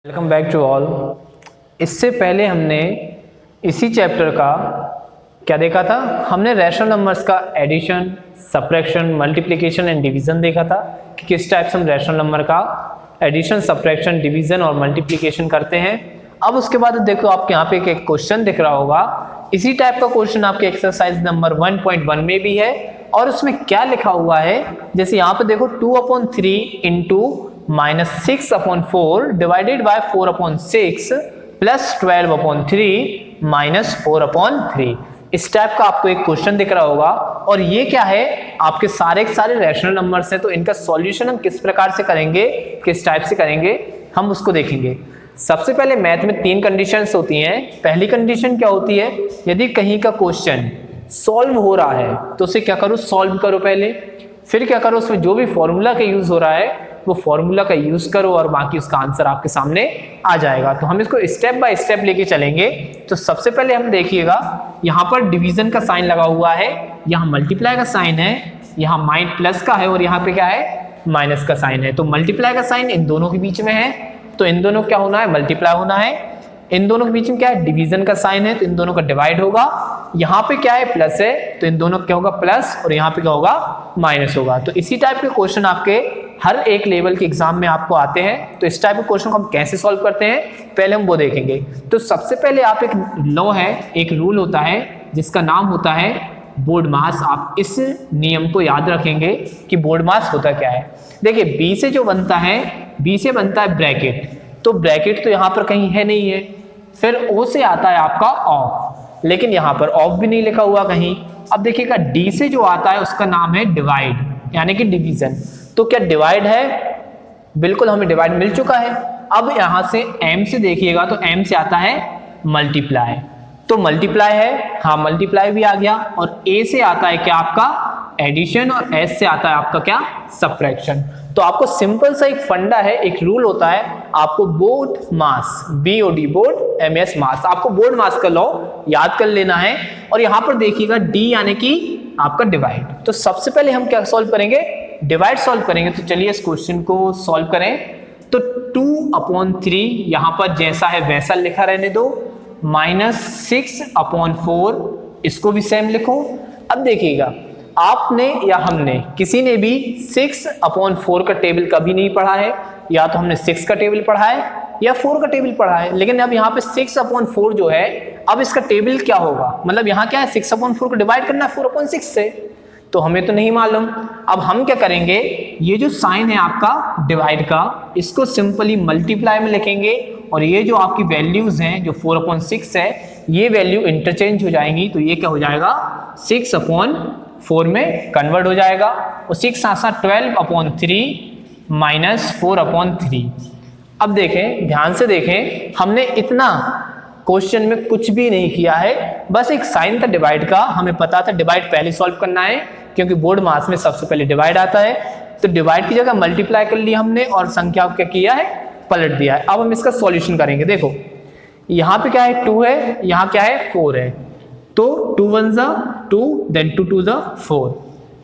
Welcome back to all. इससे पहले हमने इसी चैप्टर का क्या देखा था? हमने रैशनल नंबर्स का addition, subtraction, multiplication and division देखा था कि किस टाइप से हम रैशनल नंबर का एडिशन, सब्ट्रैक्शन, डिवीजन और मल्टीप्लिकेशन करते हैं। अब उसके बाद देखो आपके यहाँ पे एक क्वेश्चन दिख रहा होगा। इसी टाइप का क्वेश्चन आपके एक्सरसाइज नंबर 1.1 में भी है और उसमें क्या लिखा हुआ है, जैसे यहाँ पे देखो 2/3 इंटू -6/4 डिवाइडेड बाय 4/6 प्लस 12/3 -4/3। इस टाइप का आपको एक क्वेश्चन दिख रहा होगा और ये क्या है, आपके सारे के सारे रैशनल नंबर्स हैं। तो इनका सॉल्यूशन हम किस प्रकार से करेंगे, किस टाइप से करेंगे, हम उसको देखेंगे। सबसे पहले मैथ में 3 कंडीशंस होती हैं। पहली कंडीशन क्या होती है, यदि कहीं का क्वेश्चन सॉल्व हो रहा है तो उसे क्या करो, सॉल्व करो पहले। फिर क्या करो, उसमें जो भी फॉर्मूला का यूज हो रहा है वो फॉर्मूला का यूज करो और बाकी उसका आंसर आपके सामने आ जाएगा। तो हम इसको स्टेप बाय स्टेप लेके चलेंगे। तो सबसे पहले हम देखिएगा, यहाँ पर डिवीजन का साइन लगा हुआ है, यहाँ मल्टीप्लाई का साइन है, यहाँ माइनस प्लस का है और यहाँ पे क्या है, माइनस का साइन है। तो मल्टीप्लाई का साइन इन दोनों के बीच में है, तो इन दोनों क्या होना है, मल्टीप्लाई होना है। इन दोनों के बीच में क्या है, डिवीजन का साइन है, तो इन दोनों का डिवाइड होगा। यहाँ पे क्या है, प्लस है, तो इन दोनों क्या होगा, प्लस, और यहाँ पे क्या होगा, माइनस होगा। तो इसी टाइप के क्वेश्चन आपके हर एक लेवल के एग्जाम में आपको आते हैं। तो इस टाइप के क्वेश्चन को हम कैसे सॉल्व करते हैं, पहले हम वो देखेंगे। तो सबसे पहले आप एक लॉ है, एक रूल होता है जिसका नाम होता है बोर्ड मास। आप इस नियम को याद रखेंगे कि बोर्ड मास होता क्या है। देखिए बी से जो बनता है, बी से बनता है ब्रैकेट, तो ब्रैकेट तो यहाँ पर कहीं है नहीं है। फिर ओ से आता है आपका ऑफ, लेकिन यहाँ पर ऑफ भी नहीं लिखा हुआ कहीं। अब देखिएगा डी से जो आता है उसका नाम है डिवाइड, यानी कि डिवीजन। तो क्या डिवाइड है, बिल्कुल हमें डिवाइड मिल चुका है। अब यहां से एम से देखिएगा, तो एम से आता है मल्टीप्लाई, तो मल्टीप्लाई है, हाँ मल्टीप्लाई भी आ गया। और ए से आता है क्या, आपका एडिशन, और एस से आता है आपका क्या, सब्ट्रैक्शन। तो आपको सिंपल सा एक फंडा है, एक रूल होता है, आपको बोर्ड मास, BOD बोर्ड, MS मास, आपको बोर्ड मास का लॉ याद कर लेना है। और यहां पर देखिएगा डी यानी कि आपका डिवाइड। तो सबसे पहले हम क्या सॉल्व करेंगे, डिवाइड सॉल्व करेंगे। तो चलिए इस क्वेश्चन को सॉल्व करें। तो 2/3 यहां पर जैसा है वैसा लिखा रहने दो, -6/4 इसको भी सेम लिखो। अब देखिएगा, आपने या हमने किसी ने भी 6/4 का टेबल कभी नहीं पढ़ा है। या तो हमने 6 का टेबल पढ़ा है या 4 का टेबल पढ़ा है, लेकिन अब यहाँ पे 6/4 जो है, अब इसका टेबल क्या होगा, मतलब यहाँ क्या है, 6/4 को डिवाइड करना है 4/6 से, तो हमें तो नहीं मालूम। अब हम क्या करेंगे, ये जो साइन है आपका डिवाइड का, इसको सिंपली मल्टीप्लाई में लिखेंगे और ये जो आपकी वैल्यूज हैं, जो 4/6 है, ये वैल्यू इंटरचेंज हो जाएंगी। तो ये क्या हो जाएगा, 6/4 में कन्वर्ट हो जाएगा। और 6 साथ 12/3 -4/3। अब देखें, ध्यान से देखें, हमने इतना क्वेश्चन में कुछ भी नहीं किया है, बस एक साइन था डिवाइड का, हमें पता था डिवाइड पहले सॉल्व करना है क्योंकि बोर्ड मास में सबसे पहले डिवाइड आता है। तो डिवाइड की जगह मल्टीप्लाई कर लिया हमने और संख्या को क्या किया है, पलट दिया है। अब हम इसका सॉल्यूशन करेंगे। देखो यहाँ पे क्या है, 2 है, यहाँ क्या है, 4 है, तो 2 1 ज़ा 2, देन 2 2 ज़ा 4,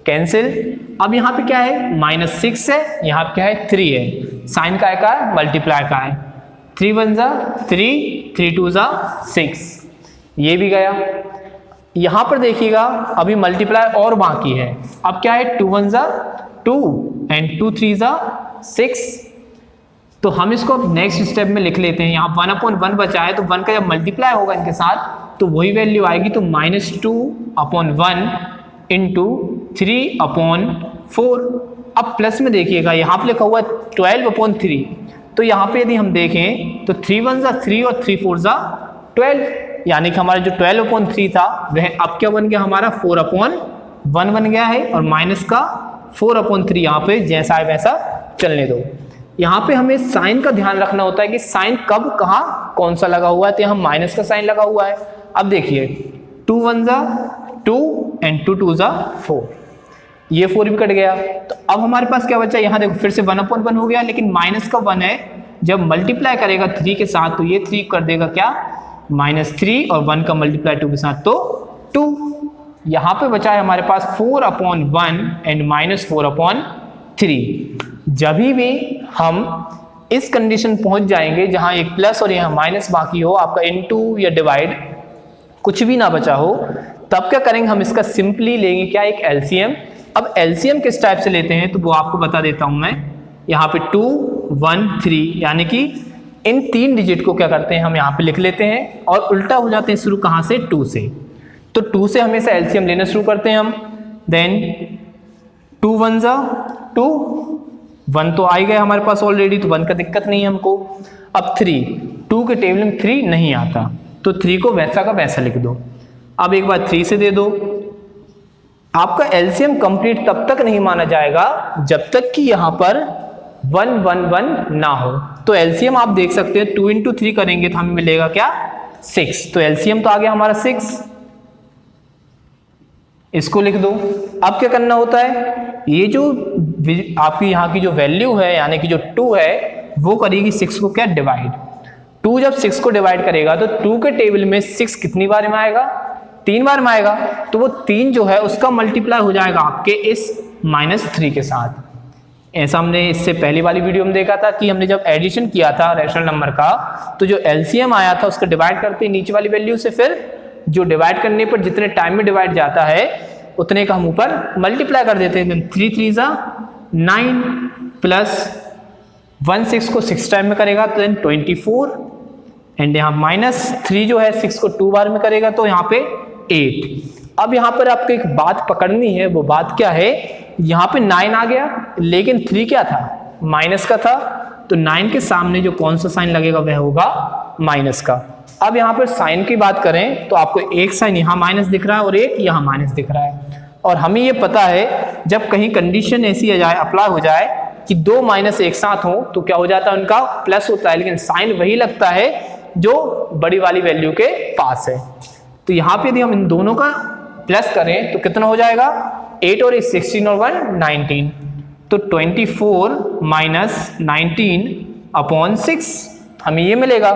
कैंसिल। अब यहाँ पे क्या है, -6 है, यहाँ पे क्या है, 3 है, साइन का है, मल्टीप्लाई का है, 3 1 ज़ा 3, 3 2 ज़ा 6, ये भी गया। यहाँ पर देखिएगा अभी मल्टीप्लाई और बाकी है। अब क्या है, 2 1 ज़ा 2 एंड 2 3 ज़ा 6। तो हम इसको अब नेक्स्ट स्टेप में लिख लेते हैं। यहाँ 1/1 बचा है, तो 1 का जब मल्टीप्लाई होगा इनके साथ तो वही वैल्यू आएगी, तो -2/1 इंटू 3/4। अब प्लस में देखिएगा, यहाँ पे लिखा हुआ 12/3, तो यहाँ पे यदि हम देखें तो 3 1 ज़ा 3 और 3 4 ज़ा 12, यानी कि हमारा जो 12/3 था वह अब क्या बन गया, हमारा 4/1 बन गया है। और माइनस का 4/3 यहाँ पे जैसा है वैसा चलने दो। यहाँ पे हमें साइन का ध्यान रखना होता है कि साइन कब कहाँ कौन सा लगा हुआ है, तो यहाँ माइनस का साइन लगा हुआ है। अब देखिए 2 1 ज़ा 2 एंड 2 2 ज़ा 4, ये 4 भी कट गया। तो अब हमारे पास क्या बचा, यहाँ देखो फिर से 1/1 हो गया, लेकिन माइनस का 1 है, जब मल्टीप्लाई करेगा 3 के साथ तो ये 3 कर देगा क्या, -3, और 1 का मल्टीप्लाई 2 के साथ तो 2। यहाँ पे बचा है हमारे पास 4/1 एंड -4/3। जब भी हम इस कंडीशन पहुंच जाएंगे जहां एक प्लस और यहाँ माइनस बाकी हो, आपका इनटू या डिवाइड कुछ भी ना बचा हो, तब क्या करेंगे हम इसका सिंपली लेंगे क्या, एक एलसीएम। अब एलसीएम किस टाइप से लेते हैं तो वो आपको बता देता हूं मैं। यहाँ पे 2 1 3 यानी कि इन 3 डिजिट को क्या करते हैं हम यहाँ पे लिख लेते हैं और उल्टा हो जाते हैं शुरू कहाँ से, 2 से। तो 2 से हमेशा एलसीएम लेना शुरू करते हैं हम। देन 2 1 2, 1 तो आ ही गया हमारे पास ऑलरेडी, तो 1 का दिक्कत नहीं है हमको। अब 3, 2 के टेबल में 3 नहीं आता, तो 3 को वैसा का वैसा लिख दो। अब एक बार 3 से दे दो। आपका एलसीएम कंप्लीट तब तक नहीं माना जाएगा जब तक कि यहां पर 1 1 1 ना हो। तो एलसीएम आप देख सकते हैं 2 इंटू 3 करेंगे तो हमें मिलेगा क्या, 6। तो एलसीएम तो आ गया हमारा 6, इसको लिख दो। अब क्या करना होता है, ये जो आपकी यहाँ की जो वैल्यू है यानी कि जो 2 है वो करेगी 6 को क्या, डिवाइड। 2 जब 6 को डिवाइड करेगा तो 2 के टेबल में 6 कितनी बार में आएगा, 3 बार में आएगा। तो वो 3 जो है उसका मल्टीप्लाई हो जाएगा आपके इस -3 के साथ। ऐसा हमने इससे पहली वाली वीडियो में देखा था कि हमने जब एडिशन किया था रैशनल नंबर का, तो जो एलसीएम आया था उसका डिवाइड करते नीचे वाली वैल्यू से, फिर जो डिवाइड करने पर जितने टाइम में डिवाइड जाता है उतने का हम ऊपर मल्टीप्लाई कर देते हैं। 3 3 9 प्लस 1 6 को 6 टाइम में करेगा तो देन 24, एंड यहाँ -3 जो है 6 को 2 बार में करेगा तो यहाँ पे 8। अब यहाँ पर आपको एक बात पकड़नी है, वो बात क्या है, यहाँ पे 9 आ गया लेकिन 3 क्या था, माइनस का था, तो 9 के सामने जो कौन सा साइन लगेगा वह होगा माइनस का। अब यहाँ पर साइन की बात करें तो आपको एक साइन यहाँ माइनस दिख रहा है और एक यहाँ माइनस दिख रहा है, और हमें ये पता है जब कहीं कंडीशन ऐसी आ जाए, अप्लाई हो जाए कि 2 माइनस एक साथ हो तो क्या हो जाता है, उनका प्लस होता है, लेकिन साइन वही लगता है जो बड़ी वाली वैल्यू के पास है। तो यहाँ पे यदि हम इन दोनों का प्लस करें तो कितना हो जाएगा, 8 और 16 और 1 19, तो 24 माइनस 19 अपॉन 6 हमें ये मिलेगा।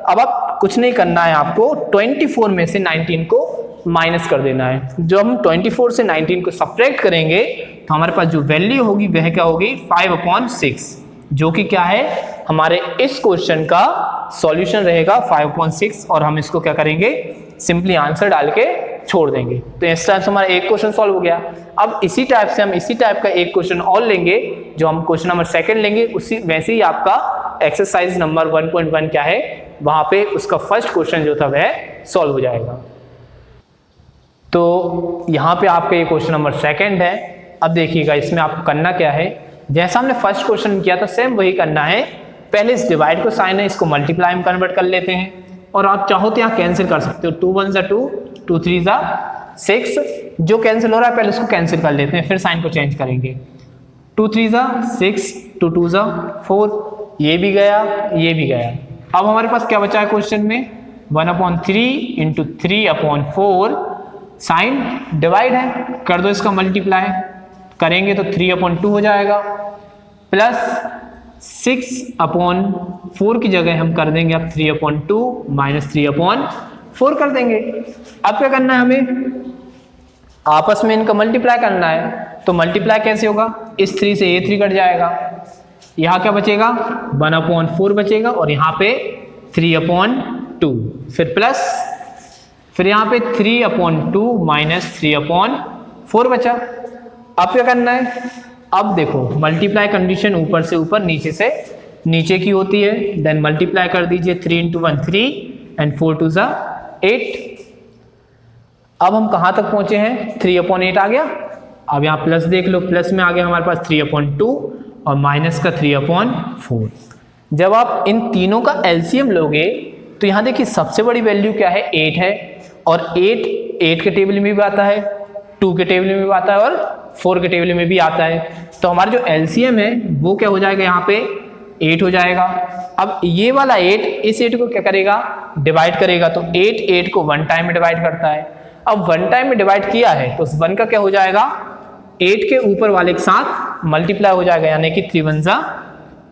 अब आप कुछ नहीं करना है, आपको 24 में से 19 को माइनस कर देना है। जब हम 24 से 19 को सब्ट्रैक्ट करेंगे तो हमारे पास जो वैल्यू होगी वह क्या होगी, 5/6, जो कि क्या है हमारे इस क्वेश्चन का सॉल्यूशन रहेगा 5/6, और हम इसको क्या करेंगे, सिंपली आंसर डाल के छोड़ देंगे। तो इस टाइप से हमारा एक क्वेश्चन सॉल्व हो गया। अब इसी टाइप से हम इसी टाइप का एक क्वेश्चन और लेंगे, जो हम क्वेश्चन नंबर 2 लेंगे, उसी वैसे ही आपका एक्सरसाइज नंबर 1.1 क्या है, वहां पे उसका फर्स्ट क्वेश्चन जो था वह सॉल्व हो जाएगा। तो यहाँ पे आपका ये क्वेश्चन नंबर 2 है। अब देखिएगा इसमें आपको करना क्या है, जैसा हमने फर्स्ट क्वेश्चन किया था सेम वही करना है। पहले इस डिवाइड को साइन है, इसको मल्टीप्लाई में कन्वर्ट कर लेते हैं, और आप चाहो तो यहाँ कैंसिल कर सकते हो। 2 1 2, 2 3 6, जो कैंसिल हो रहा है पहले उसको कैंसिल कर लेते हैं, फिर साइन को चेंज करेंगे। 2 3 6, 2 2 4, ये भी गया, ये भी गया। अब हमारे पास क्या बचा है क्वेश्चन में, 1/3 इंटू 3/4, साइन डिवाइड है, कर दो इसका मल्टीप्लाई, करेंगे तो 3/2 हो जाएगा, प्लस 6/4 की जगह हम कर देंगे अब 3/2 माइनस 3/4 कर देंगे। अब क्या करना है, हमें आपस में इनका मल्टीप्लाई करना है। तो मल्टीप्लाई कैसे होगा, इस 3 से ये 3 कट जाएगा, यहाँ क्या बचेगा, 1/4 बचेगा, और यहाँ पे 3/2, फिर प्लस, फिर यहाँ पे 3/2 माइनस 3/4 बचा। अब क्या करना है, अब देखो मल्टीप्लाई कंडीशन ऊपर से ऊपर नीचे से नीचे की होती है, देन मल्टीप्लाई कर दीजिए, 3 × 1 3 एंड 4 2 8। अब हम कहाँ तक पहुंचे हैं, 3/8 आ गया। अब यहाँ प्लस देख लो, प्लस में आ गया हमारे पास 3/2 और माइनस का 3/4। जब आप इन तीनों का एलसीएम लोगे तो यहाँ देखिए सबसे बड़ी वैल्यू क्या है, 8 है, और 8 के टेबल में भी आता है, 2 के टेबल में भी आता है, और 4 के टेबल में भी आता है। तो हमारा जो एलसीएम है वो क्या हो जाएगा, यहाँ पे 8 हो जाएगा। अब ये वाला 8 इस 8 को क्या करेगा, डिवाइड करेगा, तो 8 को 1 टाइम में डिवाइड करता है। अब 1 टाइम में डिवाइड किया है तो उस 1 का क्या हो जाएगा, 8 के ऊपर वाले के साथ मल्टीप्लाई हो जाएगा, यानी कि 3 1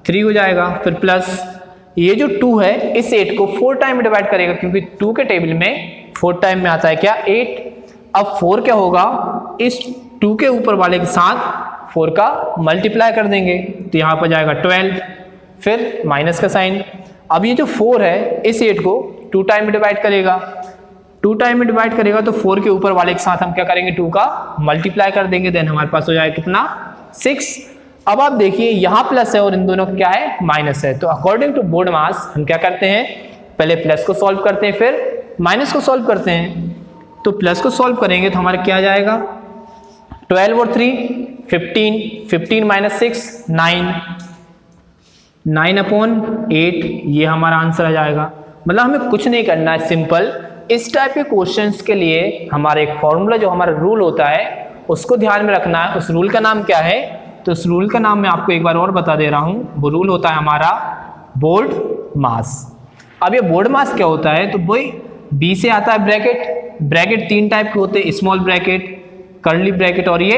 3 हो जाएगा, फिर प्लस ये जो 2 है इस 8 को 4 टाइम में डिवाइड करेगा, क्योंकि 2 के टेबल में 4 टाइम में आता है क्या, 8। अब 4 क्या होगा, इस 2 के ऊपर वाले के साथ 4 का मल्टीप्लाई कर देंगे, तो यहाँ पर जाएगा 12, फिर माइनस का साइन। अब ये जो 4 है इस 8 को 2 टाइम में डिवाइड करेगा, 2 टाइम में डिवाइड करेगा तो 4 के ऊपर वाले के साथ हम क्या करेंगे 2 का मल्टीप्लाई कर देंगे, देन हमारे पास हो जाएगा कितना 6। अब आप देखिए यहाँ प्लस है और इन दोनों का क्या है माइनस है, तो अकॉर्डिंग टू बोर्ड मास हम क्या करते हैं पहले प्लस को सॉल्व करते हैं फिर माइनस को सॉल्व करते हैं। तो प्लस को सॉल्व करेंगे तो हमारा क्या आ जाएगा 12 और 3 15, 15 माइनस 6 9, 9/8 ये हमारा आंसर आ जाएगा। मतलब हमें कुछ नहीं करना है, सिंपल इस टाइप के क्वेश्चंस के लिए हमारा एक फॉर्मूला जो हमारा रूल होता है उसको ध्यान में रखना है। उस रूल का नाम क्या है, तो उस रूल का नाम मैं आपको एक बार और बता दे रहा हूँ। वो रूल होता है हमारा बोर्ड मास। अब ये बोर्ड मास क्या होता है, तो वही बी से आता है ब्रैकेट, ब्रैकेट 3 टाइप के होते हैं, स्मॉल ब्रैकेट, कर्ली ब्रैकेट और ये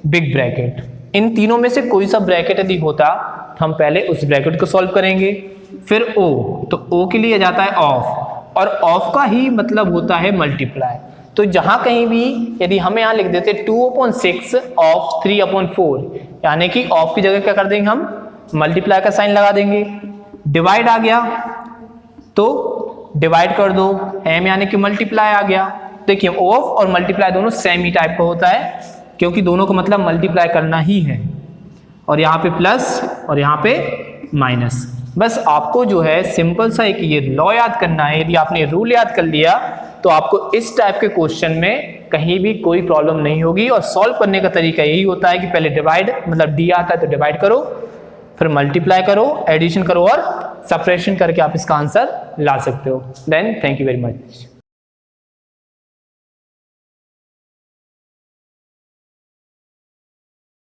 बिग ब्रैकेट। इन तीनों में से कोई सा ब्रैकेट यदि होता तो हम पहले उस ब्रैकेट को सॉल्व करेंगे। फिर ओ, तो ओ के लिए जाता है ऑफ, और ऑफ का ही मतलब होता है मल्टीप्लाई। तो जहां कहीं भी यदि हम यहाँ लिख देते 2/6 ऑफ 3/4, यानी कि ऑफ की जगह क्या कर देंगे हम मल्टीप्लाई का साइन लगा देंगे। डिवाइड आ गया तो डिवाइड कर दो, एम यानी कि मल्टीप्लाई आ गया। देखिए ऑफ और मल्टीप्लाई दोनों सेम ही टाइप का होता है, क्योंकि दोनों का मतलब मल्टीप्लाई करना ही है। और यहाँ पे प्लस और यहाँ पे माइनस। बस आपको जो है सिंपल सा एक ये लॉ याद करना है। यदि आपने रूल याद कर लिया तो आपको इस टाइप के क्वेश्चन में कहीं भी कोई प्रॉब्लम नहीं होगी। और सॉल्व करने का तरीका यही होता है कि पहले डिवाइड, मतलब डी आता है तो डिवाइड करो, फिर मल्टीप्लाई करो, एडिशन करो और सब्ट्रैक्शन करके आप इसका आंसर ला सकते हो। Then thank you very much.